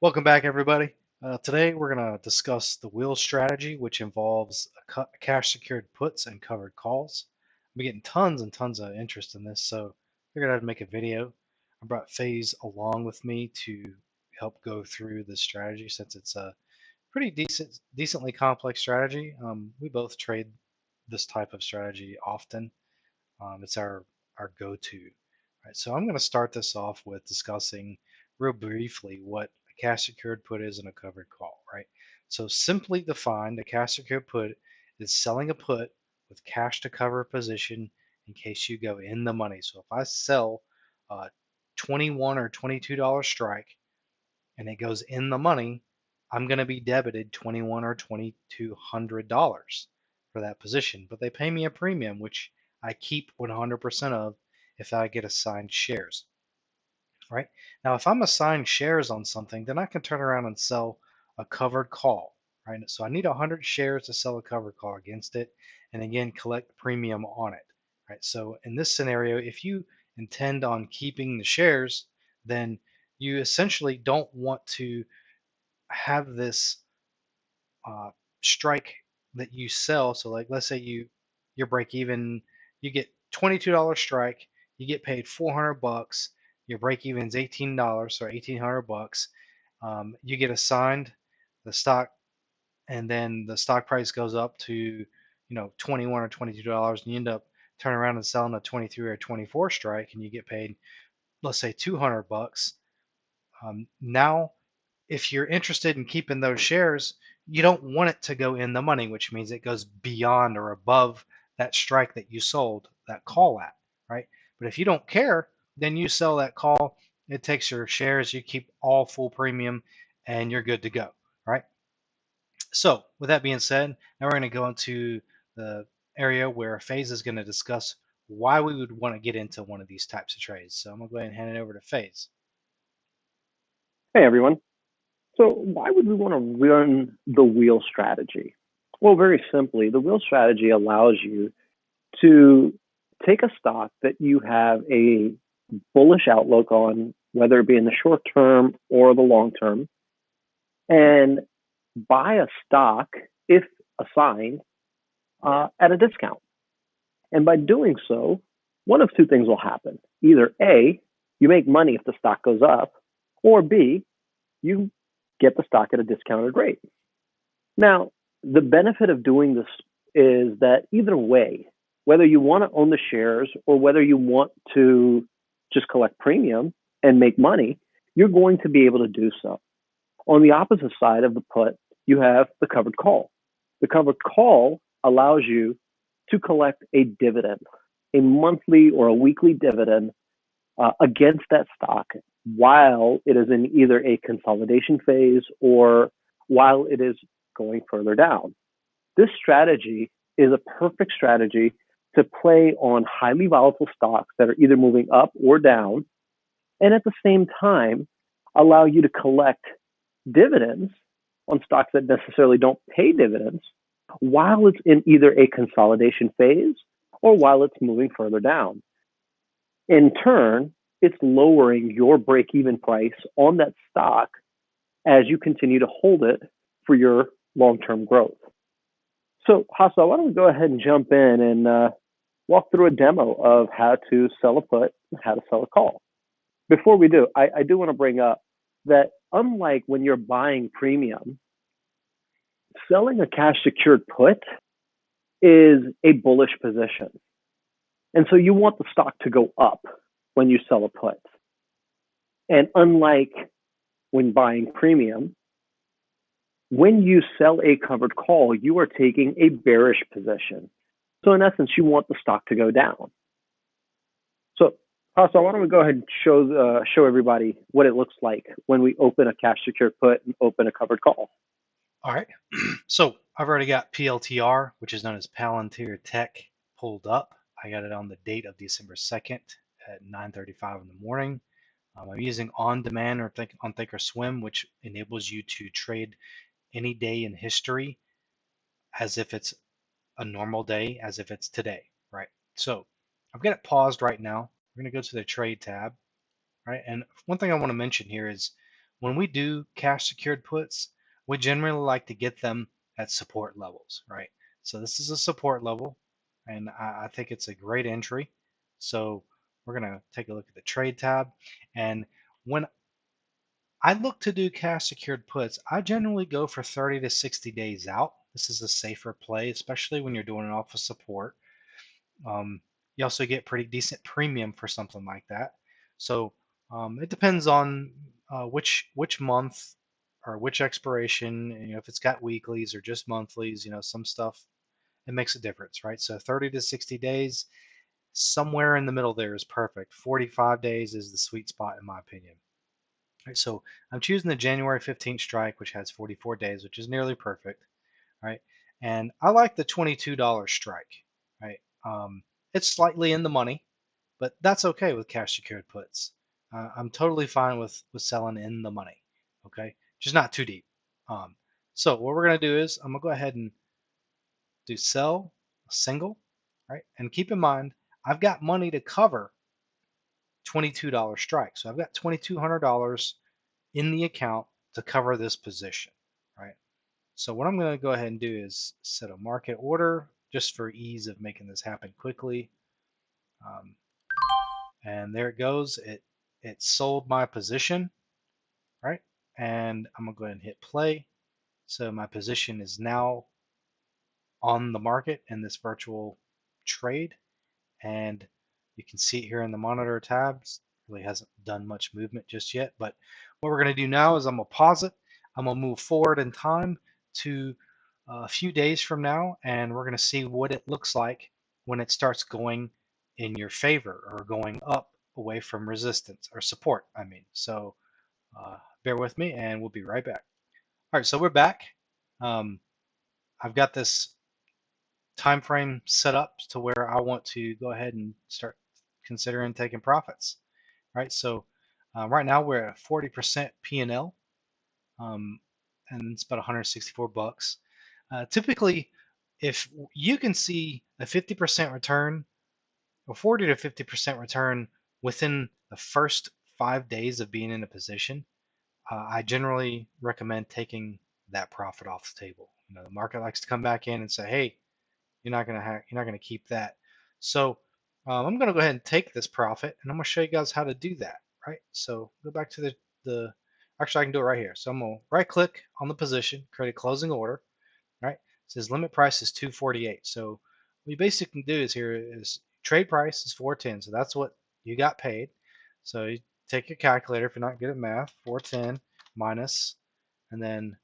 Welcome back, everybody. Today we're going to discuss the wheel strategy, which involves cash secured puts and covered calls. I'm getting tons and tons of interest in this, so I figured I'd make a video. I brought FaZe along with me to help go through this strategy since it's a pretty decently complex strategy. We both trade this type of strategy often. It's our go-to. Right, so I'm going to start this off with discussing real briefly what a cash secured put is and a covered call. Right. So simply defined, a cash secured put is selling a put with cash to cover a position in case you go in the money. So if I sell a $21 or $22 strike and it goes in the money, I'm going to be debited $21 or $2,200 for that position. But they pay me a premium, which I keep 100% of if I get assigned shares. Right? Now, if I'm assigned shares on something, then I can turn around and sell a covered call. Right? So I need 100 shares to sell a covered call against it, and again collect premium on it. Right? So in this scenario, if you intend on keeping the shares, then you essentially don't want to have this uh, strike that you sell. So like let's say your break even, you get $22 strike, you get paid 400 bucks, your break even is $18, so 1,800 bucks. You get assigned the stock, and then the stock price goes up to 21 or $22, and you end up turning around and selling a 23 or 24 strike, and you get paid, let's say, 200 bucks. Now if you're interested in keeping those shares, you don't want it to go in the money, which means it goes beyond or above that strike that you sold that call at, right? But if you don't care, then you sell that call, it takes your shares, you keep all full premium, and you're good to go, right? So, with that being said, now we're going to go into the area where FaZe is going to discuss why we would want to get into one of these types of trades. So, I'm going to go ahead and hand it over to FaZe. Hey everyone. So why would we want to run the wheel strategy? Well, very simply, the wheel strategy allows you to take a stock that you have a bullish outlook on, whether it be in the short term or the long term, and buy a stock, if assigned, at a discount. And by doing so, one of two things will happen. Either A, you make money if the stock goes up, or B, you get the stock at a discounted rate. Now, the benefit of doing this is that either way, whether you want to own the shares or whether you want to just collect premium and make money, you're going to be able to do so. On the opposite side of the put, you have the covered call. The covered call allows you to collect a dividend, a monthly or a weekly dividend against that stock while it is in either a consolidation phase or while it is going further down. This strategy is a perfect strategy to play on highly volatile stocks that are either moving up or down, and at the same time, allow you to collect dividends on stocks that necessarily don't pay dividends while it's in either a consolidation phase or while it's moving further down. In turn, it's lowering your break even price on that stock as you continue to hold it for your long term growth. So, Hassel, why don't we go ahead and jump in and walk through a demo of how to sell a put and how to sell a call. Before we do, I do want to bring up that unlike when you're buying premium, selling a cash secured put is a bullish position. And so you want the stock to go up when you sell a put. And unlike when buying premium, when you sell a covered call, you are taking a bearish position. So in essence, you want the stock to go down. So also, why don't we go ahead and show everybody what it looks like when we open a cash secured put and open a covered call. All right, so I've already got PLTR, which is known as Palantir Tech, pulled up. I got it on the date of December 2nd at 9:35 in the morning. I'm using on demand or on Thinkorswim, which enables you to trade any day in history as if it's a normal day, as if it's today, right? So I've got it paused right now. We're going to go to the trade tab, right? And one thing I want to mention here is when we do cash secured puts, we generally like to get them at support levels, right? So this is a support level, and I think it's a great entry. So we're gonna take a look at the trade tab, and when I look to do cash secured puts, I generally go for 30 to 60 days out. This is a safer play, especially when you're doing it off of support. You also get pretty decent premium for something like that. So it depends on which month or which expiration. You know, if it's got weeklies or just monthlies, you know, some stuff it makes a difference, right? So 30 to 60 days, somewhere in the middle there is perfect. 45 days is the sweet spot in my opinion. Right, so I'm choosing the January 15th strike, which has 44 days, which is nearly perfect, right? And I like the $22 strike, right? It's slightly in the money, but that's okay with cash secured puts. I'm totally fine with selling in the money, okay? Just not too deep. Um, so what we're gonna do is I'm gonna go ahead and do sell a single, right? And keep in mind, I've got money to cover $22 strike, so I've got $2,200 in the account to cover this position, right? So what I'm going to go ahead and do is set a market order just for ease of making this happen quickly. Um, and there it goes. It sold my position, right? And I'm going to go ahead and hit play. So my position is now on the market in this virtual trade. And you can see it here in the monitor tabs. Really hasn't done much movement just yet, but what we're going to do now is I'm going to pause it. I'm going to move forward in time to a few days from now, and we're going to see what it looks like when it starts going in your favor or going up away from resistance or support, I mean. So bear with me and we'll be right back. All right, so we're back. um, I've got this time frame set up to where I want to go ahead and start considering taking profits, right? So right now we're at 40% P&L, and it's about 164 bucks. Typically, if you can see a 50% return or 40 to 50% return within the first 5 days of being in a position, I generally recommend taking that profit off the table. You know, the market likes to come back in and say, "Hey, you're not gonna keep that." So I'm gonna go ahead and take this profit, and I'm gonna show you guys how to do that. Right. So go back to the actually I can do it right here. So I'm gonna right click on the position, create a closing order. Right. It says limit price is 248. So what you basically do is here is trade price is 410. So that's what you got paid. So you take your calculator if you're not good at math, 410 minus, and then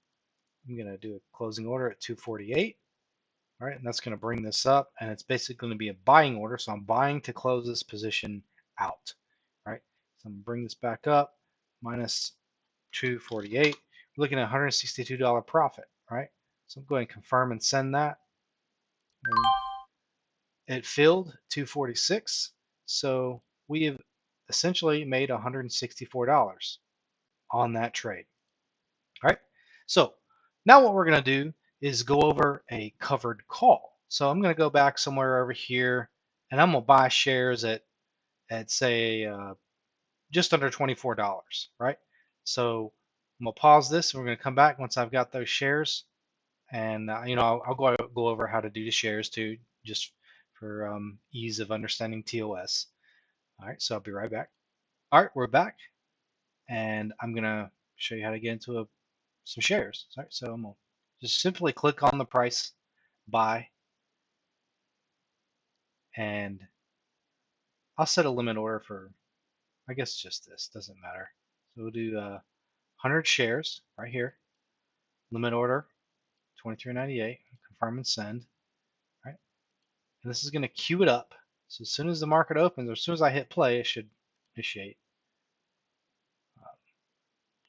I'm gonna do a closing order at 248. All right, and that's going to bring this up, and it's basically going to be a buying order. So I'm buying to close this position out. All right, so I'm going to bring this back up, minus 248. We're looking at $162 profit. Right, so I'm going to confirm and send that. And it filled 246, so we have essentially made $164 on that trade. All right, so now what we're going to do is go over a covered call. So I'm going to go back somewhere over here, and I'm going to buy shares at say just under $24, right? So I'm going to pause this, and we're going to come back once I've got those shares, and you know I'll go over how to do the shares too, just for ease of understanding TOS. All right, so I'll be right back. All right, we're back, and I'm going to show you how to get into some shares. Sorry, so I'm gonna just simply click on the price buy, and I'll set a limit order for, I guess just this, doesn't matter. So we'll do 100 shares right here, limit order 23.98, confirm and send. Right, and this is going to queue it up. So as soon as the market opens, or as soon as I hit play, it should initiate uh,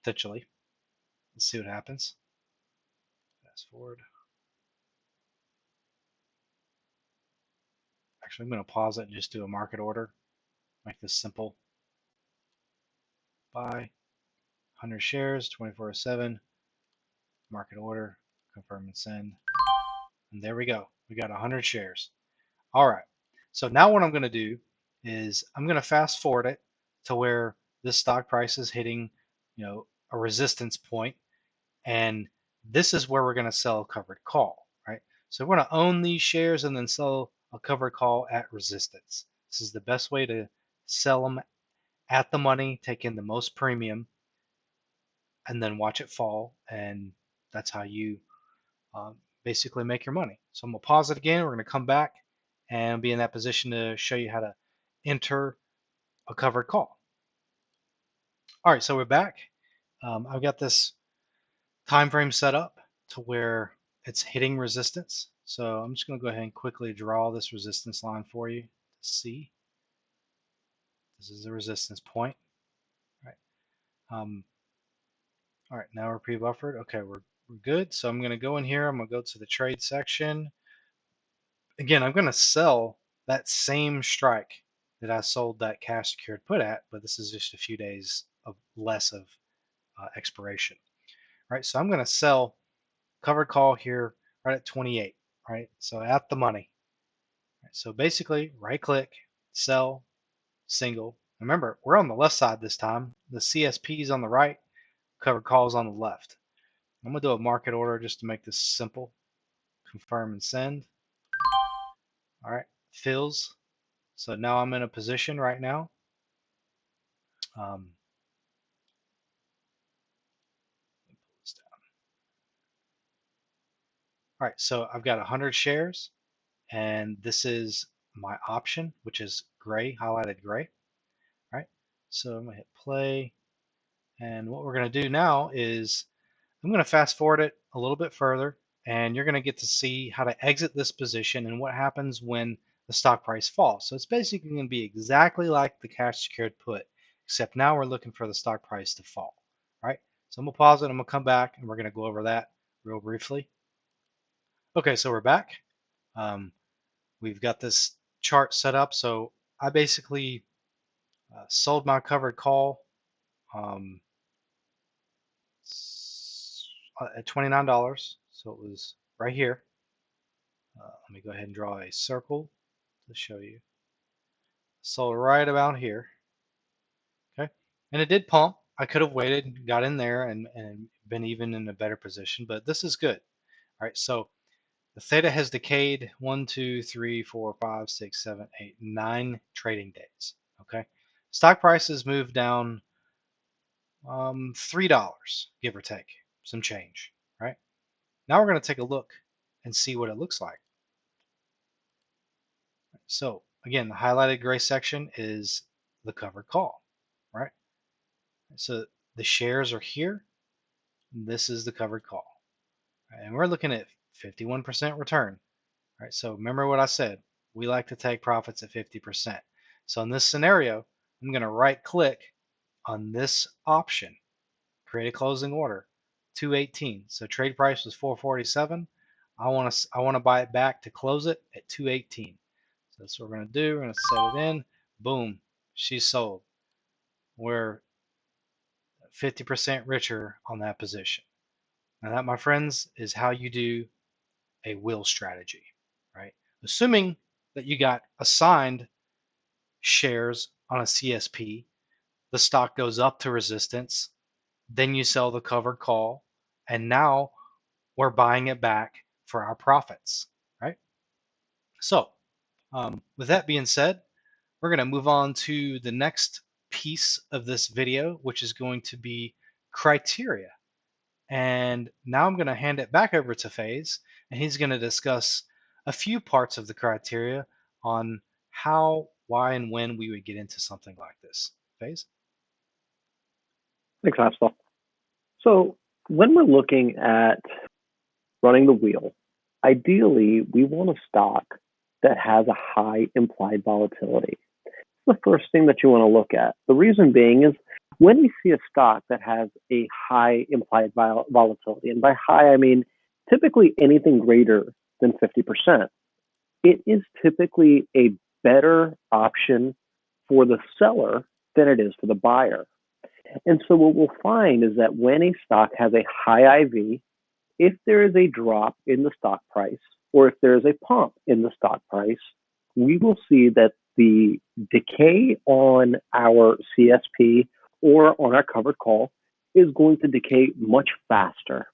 potentially. Let's see what happens. Fast forward. Actually, I'm going to pause it and just do a market order. Make this simple. Buy 100 shares, 24/7, market order, confirm and send. And there we go. We got 100 shares. All right. So now what I'm going to do is I'm going to fast forward it to where this stock price is hitting, you know, a resistance point, and this is where we're going to sell a covered call, right? So we're going to own these shares and then sell a covered call at resistance. This is the best way to sell them at the money, take in the most premium, and then watch it fall. And that's how you basically make your money. So I'm going to pause it again. We're going to come back and be in that position to show you how to enter a covered call. All right, so we're back. I've got this time frame set up to where it's hitting resistance. So I'm just going to go ahead and quickly draw this resistance line for you to see. This is the resistance point. All right. All right, now we're pre-buffered. Okay, we're good. So I'm going to go in here. I'm going to go to the trade section. Again, I'm going to sell that same strike that I sold that cash secured put at, but this is just a few days of less of expiration. All right, so I'm going to sell covered call here right at 28, right? So at the money. Right, so basically, right click, sell, single. Remember, we're on the left side this time. The CSP is on the right, covered call is on the left. I'm going to do a market order just to make this simple. Confirm and send. All right, fills. So now I'm in a position right now. All right, so I've got 100 shares, and this is my option, which is gray, highlighted gray. All right, so I'm going to hit play. And what we're going to do now is I'm going to fast forward it a little bit further, and you're going to get to see how to exit this position and what happens when the stock price falls. So it's basically going to be exactly like the cash secured put, except now we're looking for the stock price to fall. All right, so I'm going to pause it. I'm going to come back, and we're going to go over that real briefly. Okay, so we're back. We've got this chart set up. So I basically sold my covered call at $29. So it was right here. Let me go ahead and draw a circle to show you. So right about here. Okay. And it did pump. I could have waited, got in there, and been even in a better position, but this is good. All right. So the theta has decayed 1, 2, 3, 4, 5, 6, 7, 8, 9 trading days. Okay. Stock prices moved down $3, give or take, some change. Right. Now we're going to take a look and see what it looks like. So again, the highlighted gray section is the covered call, right? So the shares are here. This is the covered call. And we're looking at 51% return, right? So remember what I said. We like to take profits at 50%. So in this scenario, I'm going to right click on this option, create a closing order, 218. So trade price was 447. I want to buy it back to close it at 218. So that's what we're going to do. We're going to set it in. Boom. She's sold. We're 50% richer on that position. Now that, my friends, is how you do a will strategy, right? Assuming that you got assigned shares on a CSP, the stock goes up to resistance, then you sell the covered call, and now we're buying it back for our profits, right? So with that being said, we're going to move on to the next piece of this video, which is going to be criteria. And now I'm going to hand it back over to FaZe, and he's going to discuss a few parts of the criteria on how, why, and when we would get into something like this. FaZe? Thanks, Haskell. So when we're looking at running the wheel, ideally we want a stock that has a high implied volatility. The first thing that you want to look at. The reason being is when we see a stock that has a high implied volatility, and by high I mean typically anything greater than 50%, it is typically a better option for the seller than it is for the buyer. And so what we'll find is that when a stock has a high IV, if there is a drop in the stock price, or if there is a pump in the stock price, we will see that the decay on our CSP or on our covered call is going to decay much faster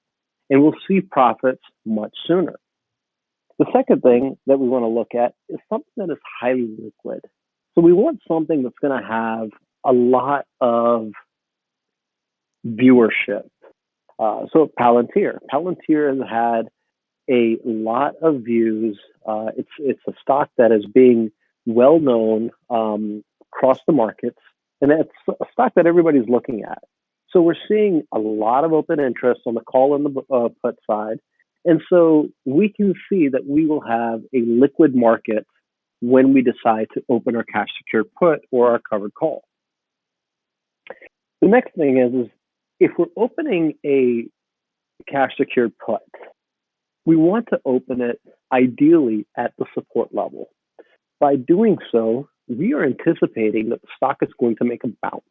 and we'll see profits much sooner. The second thing that we want to look at is something that is highly liquid. So we want something that's going to have a lot of viewership. So Palantir has had a lot of views. It's a stock that is being well known across the markets, and it's a stock that everybody's looking at. So we're seeing a lot of open interest on the call and the put side, and so we can see that we will have a liquid market when we decide to open our cash secured put or our covered call. The next thing is if we're opening a cash secured put, we want to open it ideally at the support level. By doing so, we are anticipating that the stock is going to make a bounce.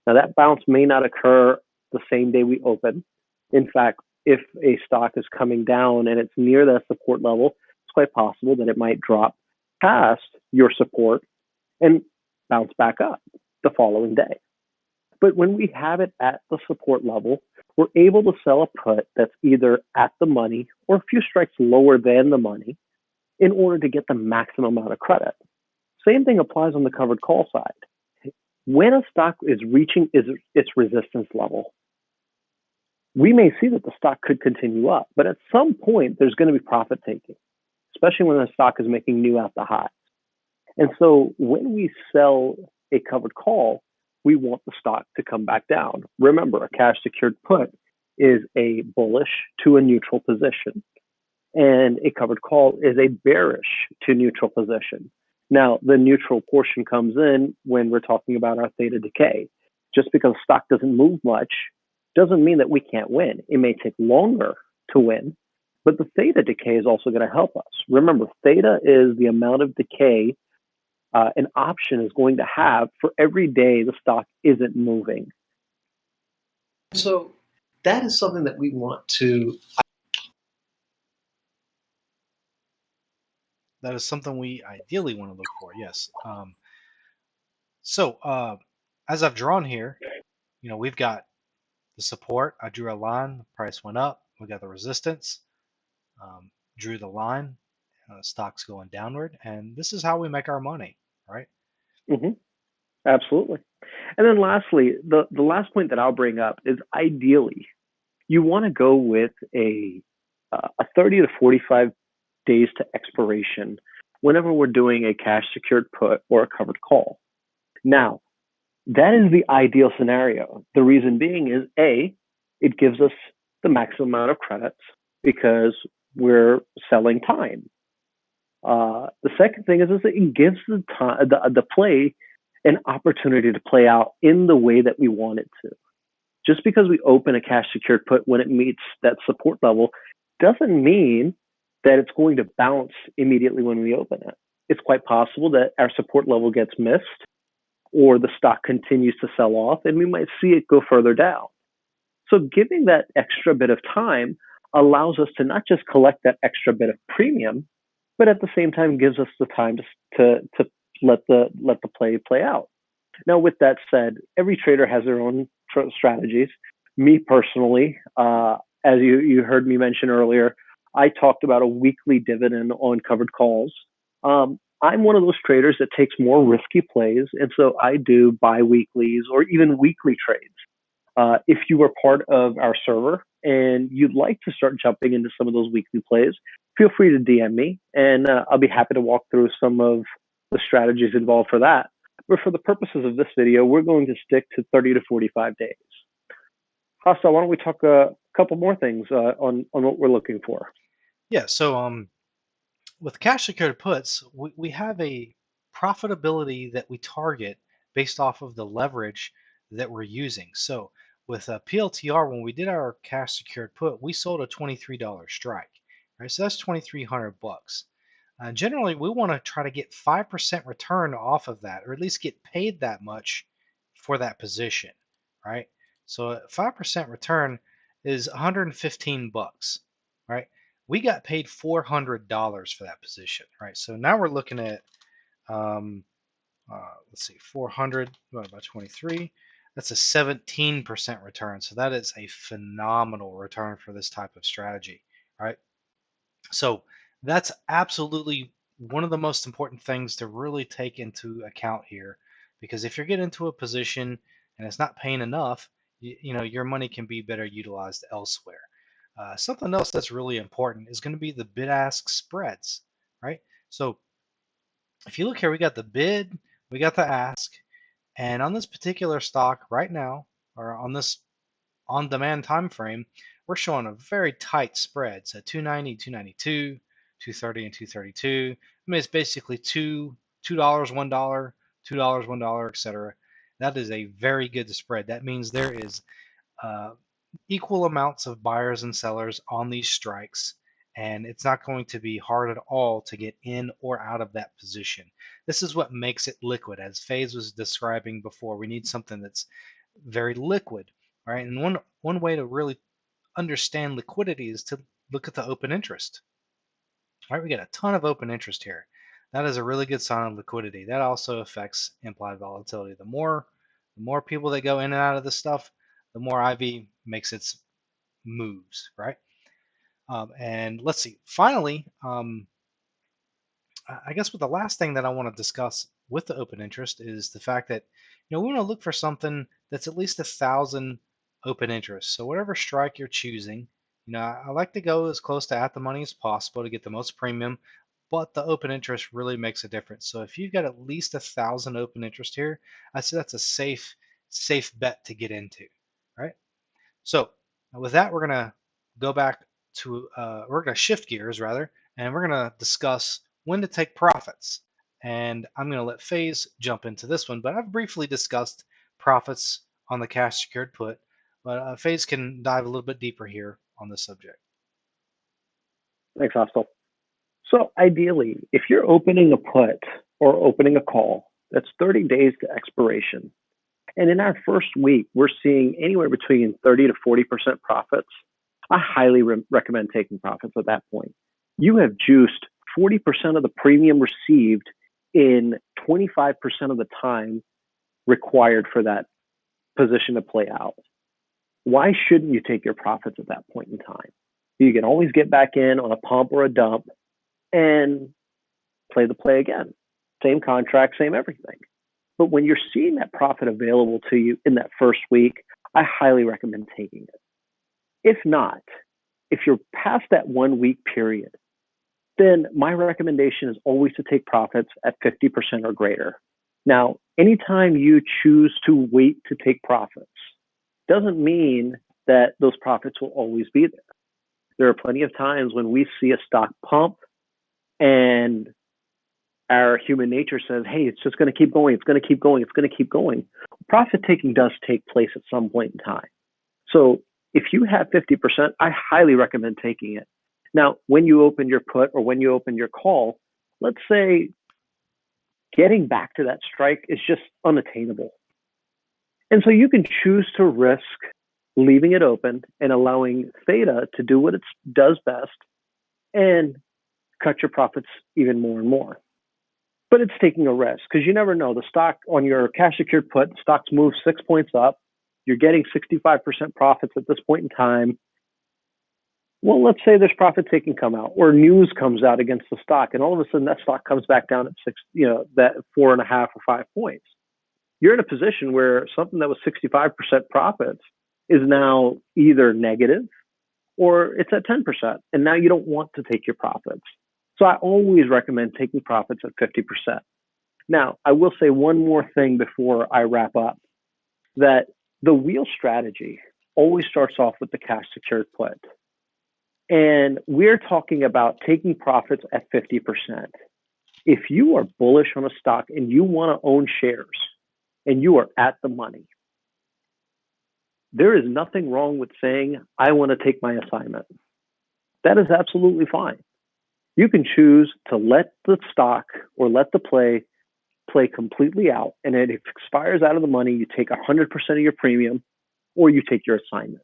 Now, that bounce may not occur the same day we open. In fact, if a stock is coming down and it's near that support level, it's quite possible that it might drop past your support and bounce back up the following day. But when we have it at the support level, we're able to sell a put that's either at the money or a few strikes lower than the money in order to get the maximum amount of credit. Same thing applies on the covered call side. When a stock is reaching its resistance level, we may see that the stock could continue up, but at some point there's going to be profit taking, especially when the stock is making new at the highs. And so when we sell a covered call, we want the stock to come back down. Remember, a cash secured put is a bullish to a neutral position, and a covered call is a bearish to neutral position. Now, the neutral portion comes in when we're talking about our theta decay. Just because stock doesn't move much doesn't mean that we can't win. It may take longer to win, but the theta decay is also going to help us. Remember, theta is the amount of decay an option is going to have for every day the stock isn't moving. So that is something that we want to. That is something we ideally want to look for, yes. So as I've drawn here, we've got the support. I drew a line, the price went up. We got the resistance, drew the line, stock's going downward, and this is how we make our money, right? Mm-hmm. Absolutely. And then lastly, the last point that I'll bring up is ideally, you want to go with a 30 to 45 days to expiration whenever we're doing a cash secured put or a covered call. Now, that is the ideal scenario. The reason being is A, it gives us the maximum amount of credits because we're selling time. The second thing is it gives the play an opportunity to play out in the way that we want it to. Just because we open a cash secured put when it meets that support level doesn't mean that it's going to bounce immediately when we open it. It's quite possible that our support level gets missed or the stock continues to sell off and we might see it go further down. So giving that extra bit of time allows us to not just collect that extra bit of premium, but at the same time gives us the time to let the play out. Now, with that said, every trader has their own strategies. Me personally, as you heard me mention earlier, I talked about a weekly dividend on covered calls. I'm one of those traders that takes more risky plays, and so I do bi-weeklies or even weekly trades. If you are part of our server and you'd like to start jumping into some of those weekly plays, feel free to DM me, and I'll be happy to walk through some of the strategies involved for that. But for the purposes of this video, we're going to stick to 30 to 45 days. Hassa, why don't we talk a couple more things on what we're looking for? Yeah, so with cash secured puts, we have a profitability that we target based off of the leverage that we're using. So with a PLTR, when we did our cash secured put, we sold a $23 strike, right? So that's 2,300 bucks. Generally, we want to try to get 5% return off of that, or at least get paid that much for that position, right? So a 5% return is 115 bucks, right? We got paid $400 for that position, right? So now we're looking at, let's see, 400 divided by 23. That's a 17% return. So that is a phenomenal return for this type of strategy, right? So that's absolutely one of the most important things to really take into account here, because if you're getting into a position and it's not paying enough, your money can be better utilized elsewhere. Something else that's really important is going to be the bid-ask spreads, right? So if you look here, we got the bid, we got the ask, and on this particular stock right now, or on this on-demand time frame, we're showing a very tight spread. So 290, 292, 230, and 232. I mean, it's basically $2, $1, $2, $1, etc. That is a very good spread. That means there is uh, equal amounts of buyers and sellers on these strikes, and it's not going to be hard at all to get in or out of that position. This is what makes it liquid, as Faze was describing before. We need something that's very liquid, right? And one way to really understand liquidity is to look at the open interest. All right, we got a ton of open interest here. That is a really good sign of liquidity. That also affects implied volatility. The more people that go in and out of this stuff, the more IV makes its moves, right? And let's see. Finally, I guess what the last thing that I want to discuss with the open interest is the fact that we want to look for something that's at least 1,000 open interest. So whatever strike you're choosing, I like to go as close to at the money as possible to get the most premium, but the open interest really makes a difference. So if you've got at least 1,000 open interest here, I say that's a safe bet to get into, right? So with that, we're gonna go back to we're gonna shift gears rather, and we're gonna discuss when to take profits. And I'm gonna let Faze jump into this one, but I've briefly discussed profits on the cash secured put, but Faze can dive a little bit deeper here on this subject. Thanks, Hostel. So ideally, if you're opening a put or opening a call, that's 30 days to expiration. And in our first week, we're seeing anywhere between 30 to 40% profits. I highly recommend taking profits at that point. You have juiced 40% of the premium received in 25% of the time required for that position to play out. Why shouldn't you take your profits at that point in time? You can always get back in on a pump or a dump and play the play again. Same contract, same everything. But when you're seeing that profit available to you in that first week, I highly recommend taking it. If not, if you're past that 1 week period, then my recommendation is always to take profits at 50% or greater. Now, anytime you choose to wait to take profits, doesn't mean that those profits will always be there. There are plenty of times when we see a stock pump and our human nature says, hey, it's just going to keep going. It's going to keep going. It's going to keep going. Profit taking does take place at some point in time. So if you have 50%, I highly recommend taking it. Now, when you open your put or when you open your call, let's say getting back to that strike is just unattainable. And so you can choose to risk leaving it open and allowing theta to do what it does best and cut your profits even more and more. But it's taking a risk because you never know. The stock on your cash secured put, stocks move 6 points up. You're getting 65% profits at this point in time. Well, let's say there's profit taking come out or news comes out against the stock, and all of a sudden that stock comes back down at that 4.5 or 5 points. You're in a position where something that was 65% profits is now either negative or it's at 10%, and now you don't want to take your profits. So I always recommend taking profits at 50%. Now, I will say one more thing before I wrap up, that the wheel strategy always starts off with the cash secured put. And we're talking about taking profits at 50%. If you are bullish on a stock and you want to own shares and you are at the money, there is nothing wrong with saying, I want to take my assignment. That is absolutely fine. You can choose to let the stock or let the play completely out, and it expires out of the money. You take 100% of your premium, or you take your assignment.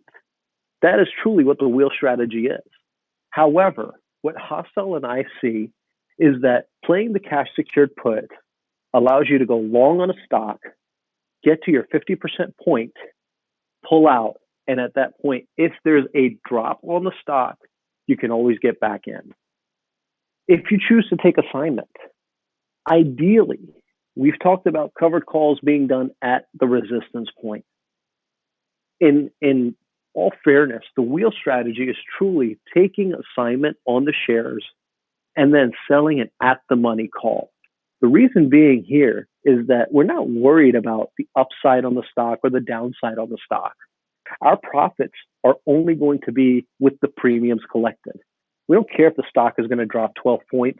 That is truly what the wheel strategy is. However, what Hostel and I see is that playing the cash secured put allows you to go long on a stock, get to your 50% point, pull out, and at that point, if there's a drop on the stock, you can always get back in. If you choose to take assignment, ideally, we've talked about covered calls being done at the resistance point. In all fairness, the wheel strategy is truly taking assignment on the shares and then selling it at the money call. The reason being here is that we're not worried about the upside on the stock or the downside on the stock. Our profits are only going to be with the premiums collected. We don't care if the stock is going to drop 12 points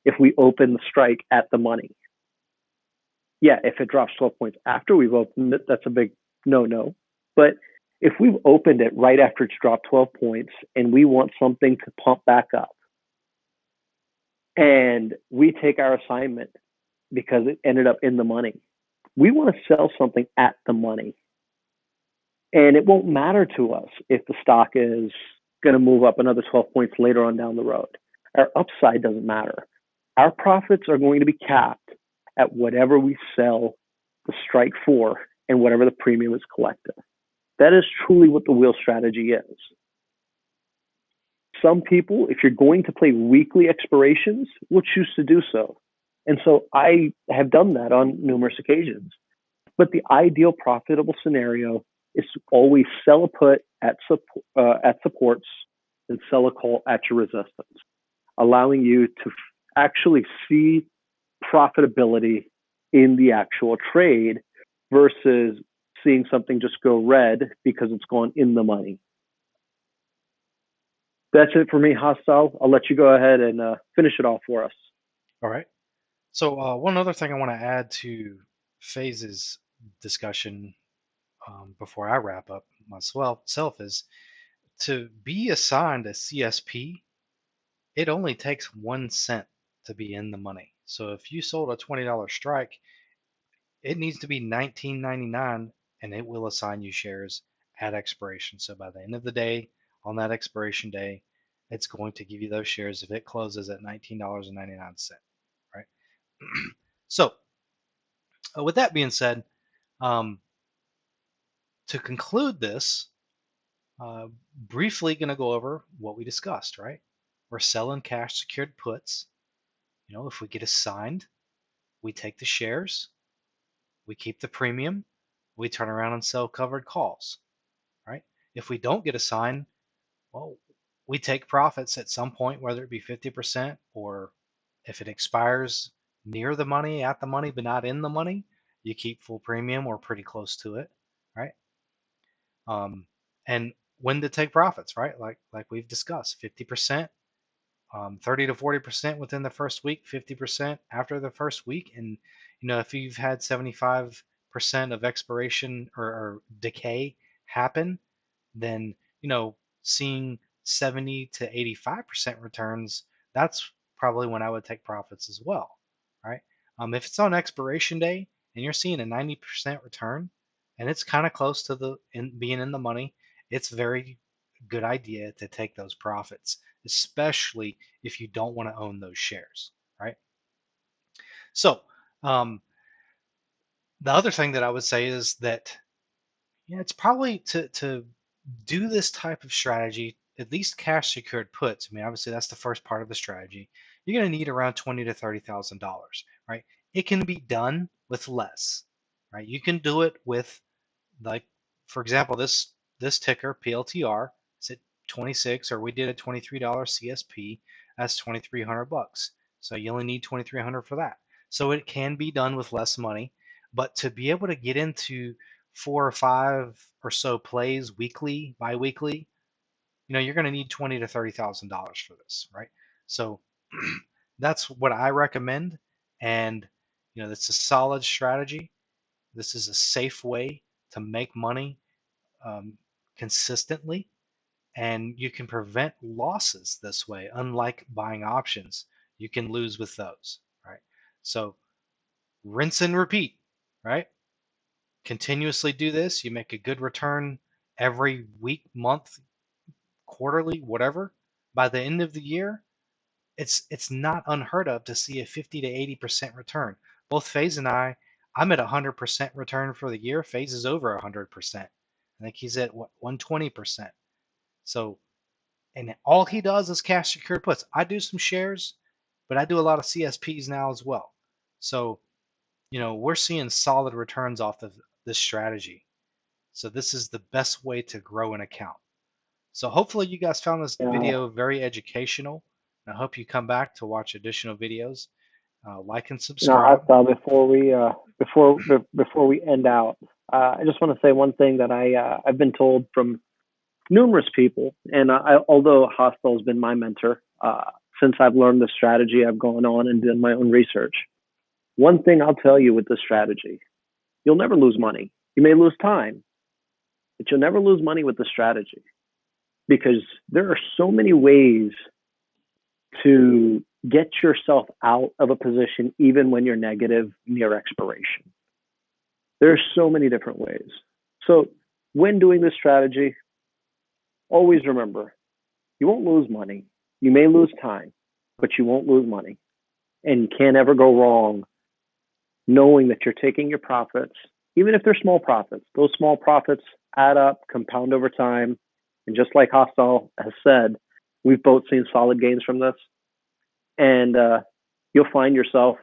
if we open the strike at the money. Yeah, if it drops 12 points after we've opened it, that's a big no-no. But if we've opened it right after it's dropped 12 points and we want something to pump back up, and we take our assignment because it ended up in the money, we want to sell something at the money. And it won't matter to us if the stock is going to move up another 12 points later on down the road. Our upside doesn't matter. Our profits are going to be capped at whatever we sell the strike for and whatever the premium is collected. That is truly what the wheel strategy is. Some people, if you're going to play weekly expirations, will choose to do so. And so I have done that on numerous occasions. But the ideal profitable scenario is to always sell a put at supports and sell a call at your resistance, allowing you to actually see profitability in the actual trade versus seeing something just go red because it's gone in the money. That's it for me, Hostile. I'll let you go ahead and finish it off for us. All right. So one other thing I want to add to FaZe's discussion before I wrap up myself is to be assigned a CSP, it only takes 1 cent to be in the money. So if you sold a $20 strike, it needs to be $19.99 and it will assign you shares at expiration. So by the end of the day, on that expiration day, it's going to give you those shares if it closes at $19.99, right? So with that being said, to conclude this, briefly going to go over what we discussed, right? We're selling cash secured puts. You know, if we get assigned, we take the shares, we keep the premium, we turn around and sell covered calls, right? If we don't get assigned, well, we take profits at some point, whether it be 50% or if it expires near the money, at the money, but not in the money, you keep full premium or pretty close to it, right? And when to take profits, right? Like we've discussed, 50%, 30 to 40% within the first week, 50% after the first week. And, you know, if you've had 75% of expiration or decay happen, then, you know, seeing 70 to 85% returns, that's probably when I would take profits as well, right? If it's on expiration day and you're seeing a 90% return and it's kind of close to being in the money, it's very good idea to take those profits, especially if you don't want to own those shares, right? So the other thing that I would say is that it's probably to do this type of strategy, at least cash secured puts. I mean, obviously that's the first part of the strategy. You're going to need around $20,000 to $30,000, right? It can be done with less, right? You can do it with, like, for example, this ticker PLTR is at 26, or we did a $23 CSP. That's 2,300 bucks. So you only need 2,300 for that. So it can be done with less money, but to be able to get into 4 or 5 or so plays weekly, bi-weekly, you know, you're going to need $20,000 to $30,000 for this, right? So that's what I recommend, and you know, it's a solid strategy. This is a safe way to make money consistently, and you can prevent losses this way. Unlike buying options, you can lose with those, right? So rinse and repeat, right? Continuously do this. You make a good return every week, month, quarterly, whatever. By the end of the year, it's not unheard of to see a 50 to 80% return. Both FaZe and I I'm at 100% return for the year. FaZe is over 100%. I think he's at 120%. So, and all he does is cash secured puts. I do some shares, but I do a lot of CSPs now as well. So, we're seeing solid returns off of this strategy. So this is the best way to grow an account. So hopefully you guys found this Yeah. video very educational. I hope you come back to watch additional videos. Like and subscribe. Hostile, before we end out, I just want to say one thing that I've been told from numerous people, and although Hostile has been my mentor since I've learned this strategy, I've gone on and done my own research. One thing I'll tell you with this strategy, you'll never lose money. You may lose time, but you'll never lose money with the strategy because there are so many ways to get yourself out of a position even when you're negative near expiration. There's so many different ways. So when doing this strategy, always remember, you won't lose money. You may lose time, but you won't lose money. And you can't ever go wrong knowing that you're taking your profits, even if they're small profits. Those small profits add up, compound over time. And just like Hostile has said, we've both seen solid gains from this. And you'll find yourself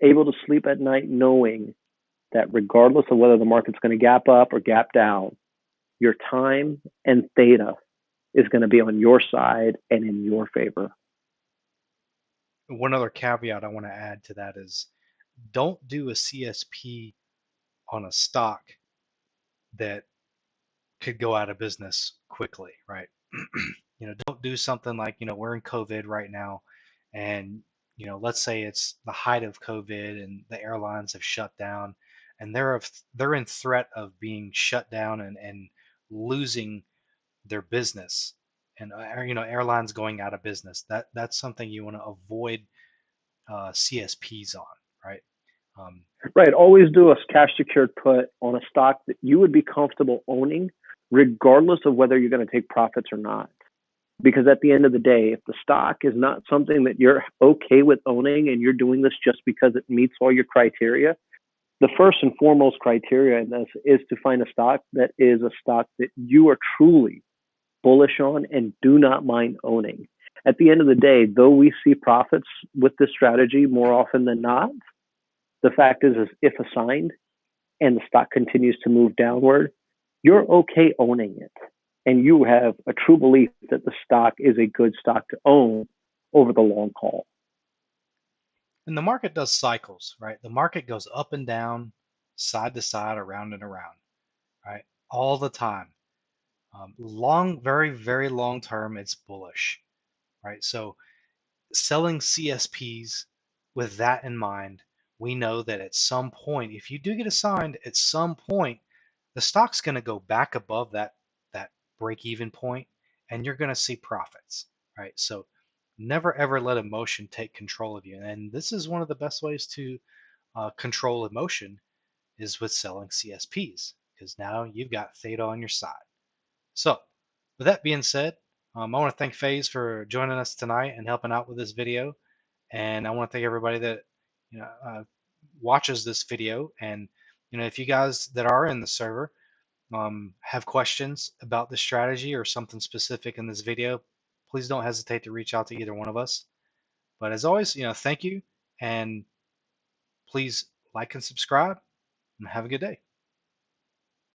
able to sleep at night knowing that regardless of whether the market's going to gap up or gap down, your time and theta is going to be on your side and in your favor. One other caveat I want to add to that is don't do a CSP on a stock that could go out of business quickly, right? Don't do something like, we're in COVID right now, and, let's say it's the height of COVID and the airlines have shut down, and they're in threat of being shut down and losing their business, and airlines going out of business. That's something you want to avoid CSPs on, right? Um, Right. Always do a cash secured put on a stock that you would be comfortable owning, regardless of whether you're going to take profits or not. Because at the end of the day, if the stock is not something that you're okay with owning and you're doing this just because it meets all your criteria, the first and foremost criteria in this is to find a stock that is a stock that you are truly bullish on and do not mind owning. At the end of the day, though we see profits with this strategy more often than not, the fact is if assigned and the stock continues to move downward, you're okay owning it. And you have a true belief that the stock is a good stock to own over the long haul. And the market does cycles, right? The market goes up and down, side to side, around and around, right? All the time. Very, very long term, it's bullish, right? So selling CSPs with that in mind, we know that at some point, if you do get assigned, at some point, the stock's going to go back above that break even point, and you're going to see profits, right? So never ever let emotion take control of you. And this is one of the best ways to control emotion is with selling CSPs because now you've got theta on your side. So with that being said, I want to thank FaZe for joining us tonight and helping out with this video. And I want to thank everybody that watches this video. And if you guys that are in the server have questions about the strategy or something specific in this video, please don't hesitate to reach out to either one of us. But as always, thank you, and please like and subscribe, and have a good day.